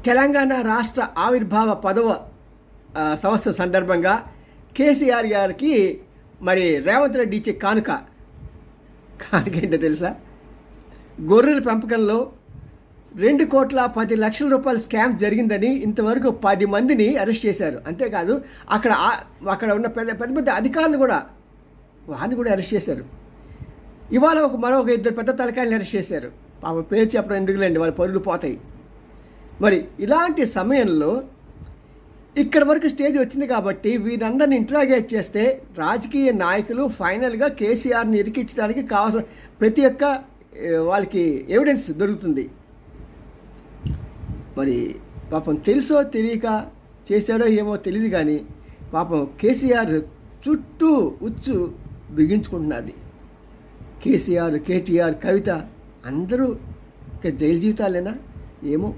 తెలంగాణ రాష్ట్ర ఆవిర్భావ 10వ సంవత్సరం సందర్భంగా కేసీఆర్ గారికి మరి రేవంత్ రెడ్డి ఇచ్చే కానుక ఏంటో తెలుసా? గొర్రెల పెంపకంలో 2,10,00,000 రూపాయల స్కామ్ జరిగిందని ఇంతవరకు 10 మందిని అరెస్ట్ చేశారు. అంతేకాదు అక్కడ ఉన్న పెద్ద పెద్ద అధికారులు కూడా వారిని కూడా అరెస్ట్ చేశారు. ఇవాళ మరొక 2 పెద్ద తలకాయలను అరెస్ట్ చేశారు. పాపం పేరు చెప్పడం ఎందుకులేండి, వాళ్ళ పరులు పోతాయి. మరి ఇలాంటి సమయంలో ఇక్కడ వరకు స్టేజ్ వచ్చింది కాబట్టి వీరందరిని ఇంట్రాగేట్ చేస్తే రాజకీయ నాయకులు ఫైనల్గా కేసీఆర్ని ఇరికించడానికి కావాల్సిన ప్రతి ఒక్క వాళ్ళకి ఎవిడెన్స్ దొరుకుతుంది. మరి పాపం తెలుసో తెలియక చేశాడో ఏమో తెలియదు, కానీ పాపం కేసీఆర్ చుట్టూ ఉచ్చు బిగించుకుంటున్నది. కేసీఆర్, కేటీఆర్, కవిత అందరూ జైలు జీవితాలేనా ఏమో.